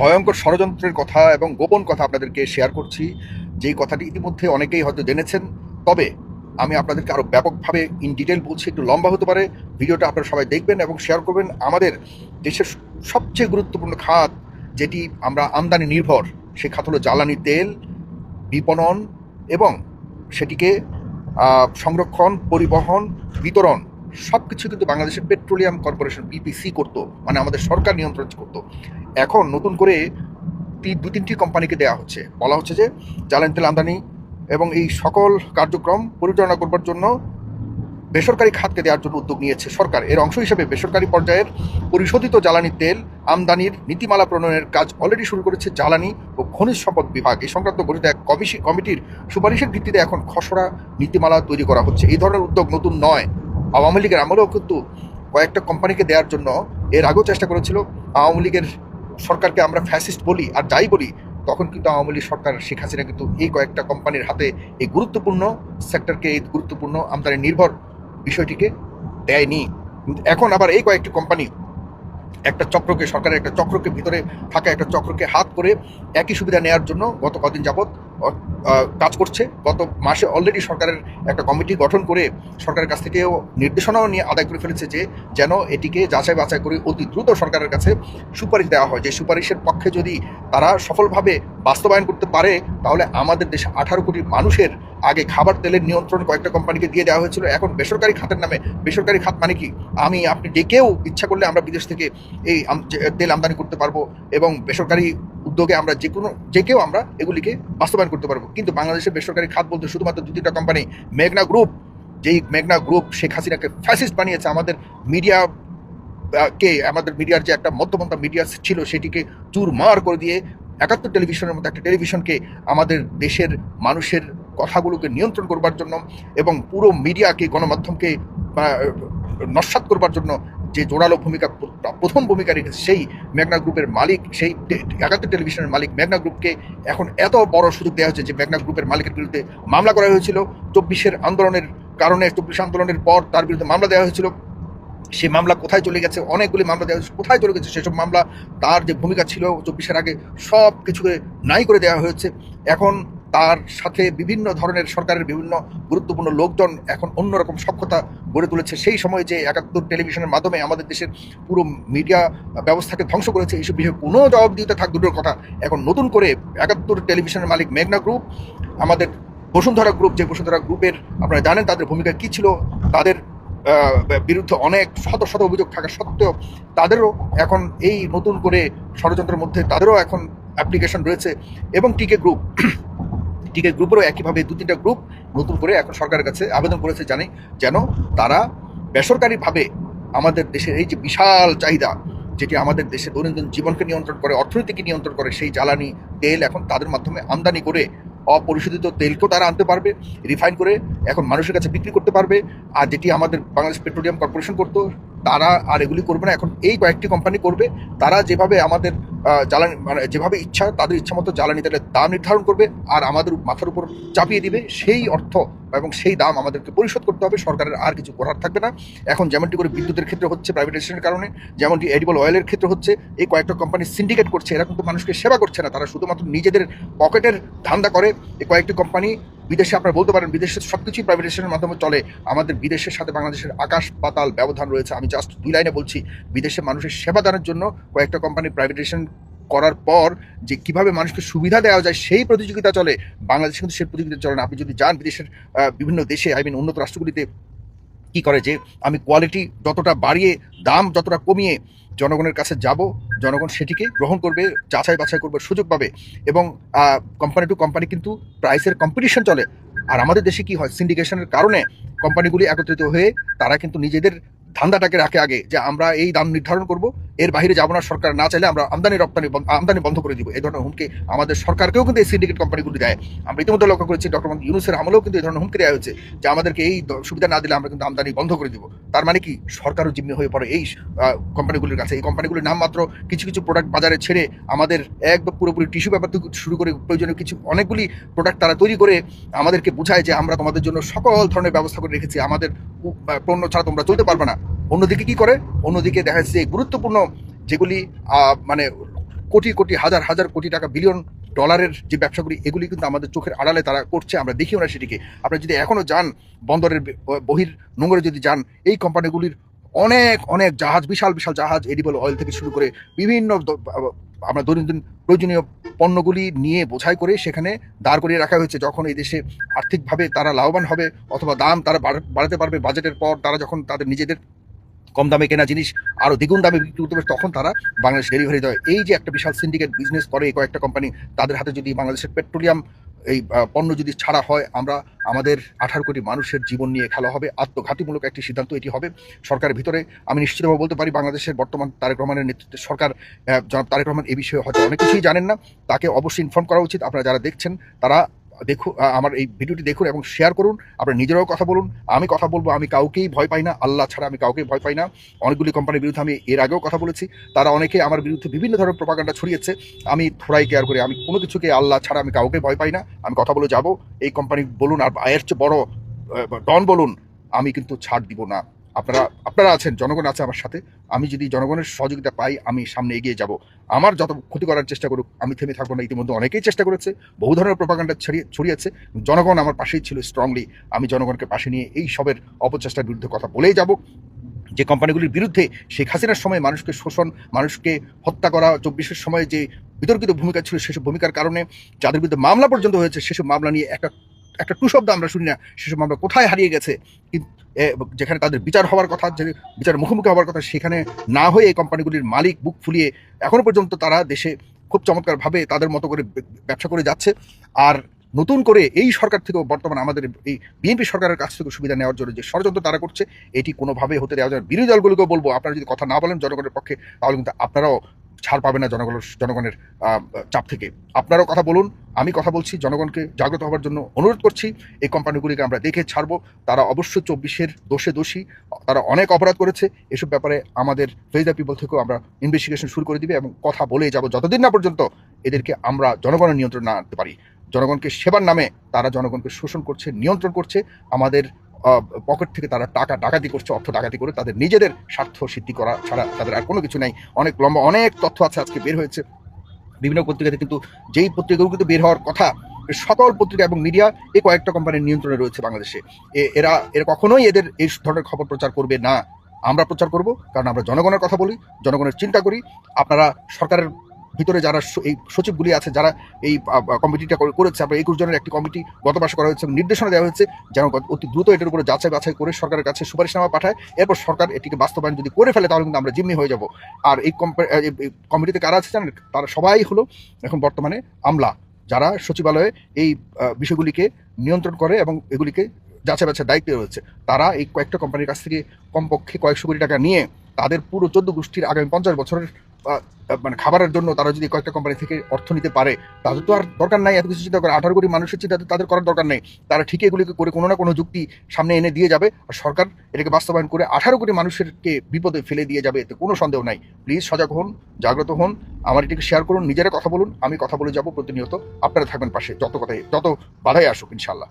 ভয়ঙ্কর ষড়যন্ত্রের কথা এবং গোপন কথা আপনাদেরকে শেয়ার করছি, যেই কথাটি ইতিমধ্যে অনেকেই হয়তো জেনেছেন। তবে আমি আপনাদেরকে আরও ব্যাপকভাবে ইন ডিটেল বলছি, একটু লম্বা হতে পারে। ভিডিওটা আপনারা সবাই দেখবেন এবং শেয়ার করবেন। আমাদের দেশের সবচেয়ে গুরুত্বপূর্ণ খাত, যেটি আমরা আমদানি নির্ভর, সে খাত হলো জ্বালানি তেল বিপণন এবং সেটিকে সংরক্ষণ, পরিবহন, বিতরণ সব কিছু কিন্তু বাংলাদেশের পেট্রোলিয়াম কর্পোরেশন বিপিসি করতো, মানে আমাদের সরকার নিয়ন্ত্রণ করতো। এখন নতুন করে দু তিনটি কোম্পানিকে দেওয়া হচ্ছে, বলা হচ্ছে যে জ্বালানি তেল আমদানি এবং এই সকল কার্যক্রম পরিচালনা করবার জন্য বেসরকারি খাতকে দেওয়ার জন্য উদ্যোগ নিয়েছে সরকার। এর অংশ হিসেবে বেসরকারি পর্যায়ের পরিশোধিত জ্বালানি তেল আমদানির নীতিমালা প্রণয়নের কাজ অলরেডি শুরু করেছে জ্বালানি ও খনিজ সম্পদ বিভাগ। এই সংক্রান্ত গঠিত এক কমিটির সুপারিশের ভিত্তিতে এখন খসড়া নীতিমালা তৈরি করা হচ্ছে। এই ধরনের উদ্যোগ নতুন নয়, আওয়ামী লীগের আমলেও কিন্তু কয়েকটা কোম্পানিকে দেওয়ার জন্য এর আগেও চেষ্টা করেছিল। আওয়ামী লীগের সরকারকে আমরা ফ্যাসিস্ট বলি আর যাই বলি, তখন কিন্তু আওয়ামী লীগ সরকার শেখ হাসিনা কিন্তু এই কয়েকটা কোম্পানির হাতে এই গুরুত্বপূর্ণ সেক্টরকে, এই গুরুত্বপূর্ণ আমদানি নির্ভর বিষয়টিকে দেয়নি। এখন আবার এই কয়েকটি কোম্পানি একটা চক্রকে, সরকারের একটা চক্রকে, ভিতরে থাকা একটা চক্রকে হাত করে একই সুবিধা নেওয়ার জন্য গত কদিন যাবৎ কাজ করছে। গত মাসে অলরেডি সরকারের একটা কমিটি গঠন করে সরকারের কাছ থেকেও নির্দেশনাও নিয়ে আদায় করে ফেলেছে যে যেন এটিকে যাচাই বাছাই করে অতি দ্রুত সরকারের কাছে সুপারিশ দেওয়া হয়। যে সুপারিশের পক্ষে যদি তারা সফলভাবে বাস্তবায়ন করতে পারে, তাহলে আমাদের দেশে 18 কোটি মানুষের আগে খাবার তেলের নিয়ন্ত্রণ কয়েকটা কোম্পানিকে দিয়ে দেওয়া হয়েছিল, এখন বেসরকারি খাতের নামে। বেসরকারি খাত মানে কি? আপনি ডেকেও ইচ্ছা করলে আমরা বিদেশ থেকে এই তেল আমদানি করতে পারবো এবং বেসরকারি উদ্যোগে আমরা যে কেউ আমরা এগুলিকে বাস্তবায়ন করতে পারবো। কিন্তু বাংলাদেশের বেসরকারি খাত বলতে শুধুমাত্র 2-3টা কোম্পানি। মেঘনা গ্রুপ, যেই মেঘনা গ্রুপ শেখ হাসিনাকে ফ্যাসিস্ট বানিয়েছে, আমাদের মিডিয়ার যে একটা মধ্যপন্থা মিডিয়া ছিল সেটিকে চুরমার করে দিয়ে 71 টেলিভিশনের মতো একটা টেলিভিশনকে আমাদের দেশের মানুষের কথাগুলোকে নিয়ন্ত্রণ করবার জন্য এবং পুরো মিডিয়াকে, গণমাধ্যমকে নস্যাৎ করবার জন্য যে জোরালো ভূমিকা, প্রথম ভূমিকা রেখেছে সেই মেঘনা গ্রুপের মালিক, সেই 71 টেলিভিশনের মালিক মেঘনা গ্রুপকে এখন এত বড় সুযোগ দেওয়া হচ্ছে যে মেঘনা গ্রুপের মালিকের বিরুদ্ধে মামলা করা হয়েছিল 24 আন্দোলনের কারণে। 24 আন্দোলনের পর তার বিরুদ্ধে মামলা দেওয়া হয়েছিল। সে মামলা কোথায় চলে গেছে? অনেকগুলি মামলা দেওয়া হয়েছে, কোথায় চলে গেছে সেসব মামলা? তার যে ভূমিকা ছিল 24-এর আগে, সব কিছুকে নাই করে দেওয়া হয়েছে। এখন তার সাথে বিভিন্ন ধরনের সরকারের বিভিন্ন গুরুত্বপূর্ণ লোকজন এখন অন্যরকম সখ্যতা গড়ে তুলেছে। সেই সময় যে 71 টেলিভিশনের মাধ্যমে আমাদের দেশের পুরো মিডিয়া ব্যবস্থাকে ধ্বংস করেছে, এইসব বিষয়ে কোনো জবাবদিহিতা থাক দূরের কথা। এখন নতুন করে 71 টেলিভিশনের মালিক মেঘনা গ্রুপ, আমাদের বসুন্ধরা গ্রুপ, যে বসুন্ধরা গ্রুপের আপনারা জানেন তাদের ভূমিকা কী ছিল, তাদের বিরুদ্ধে অনেক শত শত অভিযোগ থাকা সত্ত্বেও তাদেরও এখন এই নতুন করে ষড়যন্ত্রের মধ্যে তাদেরও এখন অ্যাপ্লিকেশন রয়েছে। এবং টিকে গ্রুপেরও একইভাবে 2-3টা গ্রুপ নতুন করে এখন সরকারের কাছে আবেদন করেছে যেন তারা বেসরকারিভাবে আমাদের দেশের এই যে বিশাল চাহিদা, যেটি আমাদের দেশের দৈনন্দিন জীবনকে নিয়ন্ত্রণ করে, অর্থনীতিকে নিয়ন্ত্রণ করে, সেই জ্বালানি তেল এখন তাদের মাধ্যমে আমদানি করে অপরিশোধিত তেলকেও তারা আনতে পারবে, রিফাইন করে এখন মানুষের কাছে বিক্রি করতে পারবে। আর যেটি আমাদের বাংলাদেশ পেট্রোলিয়াম কর্পোরেশন করতো, তারা আর এগুলি করবে না, এখন এই কয়েকটি কোম্পানি করবে। তারা যেভাবে আমাদের জ্বালানি, মানে যেভাবে ইচ্ছা তাদের ইচ্ছা মতো জ্বালানি তেলের দাম নির্ধারণ করবে আর আমাদের মাথার উপর চাপিয়ে দিবে। সেই অর্থ এবং সেই দাম আমাদেরকে পরিশোধ করতে হবে, সরকারের আর কিছু করার থাকবে না। এখন যেমনটি করে বিদ্যুতের ক্ষেত্রে হচ্ছে প্রাইভেটাইজেশনের কারণে, যেমনটি এডিবল অয়েলের ক্ষেত্রে হচ্ছে, এই কয়েকটা কোম্পানি সিন্ডিকেট করছে। এরা কিন্তু মানুষকে সেবা করছে না, তারা শুধুমাত্র নিজেদের পকেটের ধান্দা করে। এই কয়েকটি কোম্পানি বিদেশে, আপনারা বলতে পারেন বিদেশের সব কিছুই প্রাইভেটাইজেশনের মাধ্যমে চলে। আমাদের বিদেশের সাথে বাংলাদেশের আকাশ পাতাল ব্যবধান রয়েছে। আমি জাস্ট 2 লাইনে বলছি, বিদেশে মানুষের সেবা দানের জন্য কয়েকটা কোম্পানি প্রাইভেটাইজেশন করার পর যে কিভাবে মানুষকে সুবিধা দেওয়া যায় সেই প্রতিযোগিতা চলে। বাংলাদেশে কিন্তু সেই প্রতিযোগিতা চলে না। আপনি যদি যান বিদেশের বিভিন্ন দেশে, উন্নত রাষ্ট্রগুলিতে কি করে যে আমি কোয়ালিটি যতটা বাড়িয়ে, দাম যতটা কমিয়ে জনগণের কাছে যাব, জনগণ সেটিকে গ্রহণ করবে, যাচাই বাছাই করবে, সুযোগ পাবে এবং কোম্পানি টু কোম্পানি কিন্তু প্রাইসের কম্পিটিশন চলে। আর আমাদের দেশে কি হয়, সিন্ডিকেশনের কারণে কোম্পানিগুলি একত্রিত হয়ে তারা কিন্তু নিজেদের ধান্দাটাকে রাখে আগে, যে আমরা এই দাম নির্ধারণ করব, এর বাইরে যাবো না, সরকার না চাইলে আমরা আমদানি বন্ধ করে দিব। এই ধরনের হুমকি আমাদের সরকারকেও কিন্তু এই সিন্ডিকেট কোম্পানিগুলি দেয়। আমরা ইতিমধ্যে লক্ষ্য করেছি ডক্টর মোহাম্মদ ইউনূসের আমলেও কিন্তু এই ধরনের হুমকি দেওয়া হয়েছে যে আমাদেরকে এই সুবিধা না দিলে আমরা কিন্তু আমদানি বন্ধ করে দিব। তার মানে কি, সরকারও জিম্মি হয়ে পড়ে এই কোম্পানিগুলির কাছে। এই কোম্পানিগুলির নাম মাত্র কিছু কিছু প্রোডাক্ট বাজারে ছেড়ে আমাদের একদম পুরোপুরি টিস্যু পেপার থেকে শুরু করে প্রয়োজনীয় কিছু অনেকগুলি প্রোডাক্ট তারা তৈরি করে আমাদেরকে বোঝায় যে আমরা তোমাদের জন্য সকল ধরনের ব্যবস্থা করে রেখেছি, আমাদের পণ্য ছাড়া তোমরা চলতে পারবে না। অন্যদিকে কি করে, অন্যদিকে দেখা যাচ্ছে গুরুত্বপূর্ণ যেগুলি মানে কোটি কোটি হাজার হাজার কোটি টাকা বিলিয়ন ডলারের যে ব্যবসাগুলি এগুলি কিন্তু আমাদের চোখের আড়ালে তারা করছে, আমরা দেখিও না সেটিকে। আপনারা যদি এখনও যান বন্দরের বহির নোঙরে যদি যান, এই কোম্পানিগুলির অনেক অনেক জাহাজ, বিশাল বিশাল জাহাজ, এডিবল অয়েল থেকে শুরু করে বিভিন্ন আমরা দৈনন্দিন প্রয়োজনীয় পণ্যগুলি নিয়ে বোঝাই করে সেখানে দাঁড় করিয়ে রাখা হয়েছে। যখন এই দেশে আর্থিকভাবে তারা লাভবান হবে অথবা দাম তারা বাড়াতে পারবে বাজেটের পর, তারা যখন তাদের নিজেদের কম দামে কেনা জিনিস আরও দ্বিগুণ দামে বিক্রি করতে পারে, তখন তারা বাংলাদেশ ডেলিভারি দেয়। এই যে একটা বিশাল সিন্ডিকেট বিজনেস করে এই কয়েকটা কোম্পানি, তাদের হাতে যদি বাংলাদেশের পেট্রোলিয়াম এই পণ্য যদি ছাড়া হয়, আমরা আমাদের 18 কোটি মানুষের জীবন নিয়ে খেলা হবে। আত্মঘাতীমূলক একটি সিদ্ধান্ত এটি হবে সরকারের ভিতরে। আমি নিশ্চিতভাবে বলতে পারি বাংলাদেশের বর্তমান তারেক রহমানের নেতৃত্বে সরকার, জনাব তারেক রহমান এই বিষয়ে হয়তো অনেক কিছুই জানেন না, তাকে অবশ্যই ইনফর্ম করা উচিত। আপনারা যারা দেখছেন তারা দেখুন, আমার এই ভিডিওটি দেখুন এবং শেয়ার করুন। আপনারা নিজেরাও কথা বলুন, আমি কথা বলবো। আমি কাউকেই ভয় পাই না, আল্লাহ ছাড়া আমি কাউকেই ভয় পাই না। অনেকগুলি কোম্পানির বিরুদ্ধে আমি এর আগেও কথা বলেছি, তারা অনেকে আমার বিরুদ্ধে বিভিন্ন ধরনের প্রপাগান্ডা ছড়িয়েছে। আমি থোড়াই কেয়ার করি, আমি কোনো কিছুকে আল্লাহ ছাড়া আমি কাউকে ভয় পাই না। আমি কথা বলে যাব, এই কোম্পানি বলুন আর এর চেয়ে বড় ডন বলুন, আমি কিন্তু ছাড় দিব না। আপনারা আছেন, জনগণ আছে আমার সাথে। আমি যদি জনগণের সহযোগিতা পাই, আমি সামনে এগিয়ে যাব। আমার যত ক্ষতি করার চেষ্টা করুক, আমি থেমে থাকবো না। ইতিমধ্যে অনেকেই চেষ্টা করেছে, বহু ধরনের প্রপাগান্ডা ছড়িয়েছে। জনগণ আমার পাশেই ছিল স্ট্রংলি। আমি জনগণকে পাশে নিয়ে এই সবের অপচেষ্টার বিরুদ্ধে কথা বলেই যাব। যে কোম্পানিগুলির বিরুদ্ধে শেখ হাসিনার সময় মানুষকে শোষণ, মানুষকে হত্যা করা, 24-এর সময় যে বিতর্কিত ভূমিকা ছিল, সেসব ভূমিকার কারণে যাদের বিরুদ্ধে মামলা পর্যন্ত হয়েছে, সেসব মামলা নিয়ে একটা টু শব্দ আমরা শুনি না। সেসব মামলা কোথায় হারিয়ে গেছে? যেখানে তাদের বিচার হওয়ার কথা, যে বিচার মুখোমুখি হওয়ার কথা, সেখানে না হয়ে এই কোম্পানিগুলির মালিক বুক ফুলিয়ে এখনো পর্যন্ত তারা দেশে খুব চমৎকারভাবে তাদের মতো করে ব্যবসা করে যাচ্ছে। আর নতুন করে এই সরকার থেকেও, বর্তমানে আমাদের এই বিএনপি সরকারের কাছ থেকে সুবিধা নেওয়ার জন্য যে ষড়যন্ত্র তারা করছে, এটি কোনোভাবে হতে দেওয়া যায়। বিরোধী দলগুলোকেও বলবো, আপনারা যদি কথা না বলেন জনগণের পক্ষে, তাহলে কিন্তু আপনারাও ছাড় পাবে না জনগণের চাপ থেকে। আপনারাও কথা বলুন, আমি কথা বলছি। জনগণকে জাগ্রত হওয়ার জন্য অনুরোধ করছি। এই কোম্পানিগুলিকে আমরা দেখে ছাড়বো। তারা অবশ্যই 24-এর দোষী, তারা অনেক অপরাধ করেছে। এসব ব্যাপারে আমাদের ফেজ দ্য পিপল থেকেও আমরা ইনভেস্টিগেশন শুরু করে দিবে এবং কথা বলে যাব, যতদিন না পর্যন্ত এদেরকে আমরা জনগণের নিয়ন্ত্রণ না আনতে পারি। জনগণকে সেবার নামে তারা জনগণকে শোষণ করছে, নিয়ন্ত্রণ করছে। আমাদের পকেট থেকে তারা টাকা ডাকাতি করছে, অর্থ ডাকাতি করে তাদের নিজেদের স্বার্থ সিদ্ধি করা ছাড়া তাদের আর কোনো কিছু নাই। অনেক লম্বা অনেক তথ্য আছে, আজকে বের হয়েছে বিভিন্ন পত্রিকাতে, কিন্তু যেই পত্রিকাগুলো কিন্তু বের হওয়ার কথা, সকল পত্রিকা এবং মিডিয়া এই কয়েকটা কোম্পানির নিয়ন্ত্রণে রয়েছে বাংলাদেশে। এরা কখনোই এদের এই ধরনের খবর প্রচার করবে না। আমরা প্রচার করব, কারণ আমরা জনগণের কথা বলি, জনগণের চিন্তা করি। আপনারা সরকারের ভিতরে যারা এই সচিবগুলি আছে, যারা এই কমিটিটা করেছে, আমরা 21 জনের একটি কমিটি গত মাসে করা হয়েছে, নির্দেশনা দেওয়া হয়েছে যেন অতি দ্রুত এটার উপরে যাচাই বাছাই করে সরকারের কাছে সুপারিশনামা পাঠায়। এরপর সরকার এটিকে বাস্তবায়ন যদি করে ফেলে, তাহলে কিন্তু আমরা জিম্মি হয়ে যাব। আর এই কমিটিতে কারা আছে জানেন? তারা সবাই হলো এখন বর্তমানে আমলা, যারা সচিবালয়ে এই বিষয়গুলিকে নিয়ন্ত্রণ করে এবং এগুলিকে যাচাই বাছাই দায়িত্বে রয়েছে। তারা এই কয়েকটা কোম্পানির কাছ থেকে কমপক্ষে কয়েকশো কোটি টাকা নিয়ে তাদের পুরো 14 গোষ্ঠীর আগামী 50 বছরের মানে খাবারের জন্য তারা যদি কয়েকটা কোম্পানি থেকে অর্থ নিতে পারে, তাদের তো আর দরকার নাই এত কিছু চিন্তা করে। 18 কোটি মানুষের চিন্তা তাদের করার দরকার নেই। তারা ঠিকই এগুলিকে করে কোনো না কোনো যুক্তি সামনে এনে দিয়ে যাবে, আর সরকার এটাকে বাস্তবায়ন করে 18 কোটি মানুষেরকে বিপদে ফেলে দিয়ে যাবে, এতে কোনো সন্দেহ নাই। প্লিজ সজাগ হন, জাগ্রত হন, আমার এটিকে শেয়ার করুন, নিজেরা কথা বলুন। আমি কথা বলে যাব প্রতিনিয়ত, আপনারা থাকবেন পাশে, যত বাধাই আসুক ইনশাল্লাহ।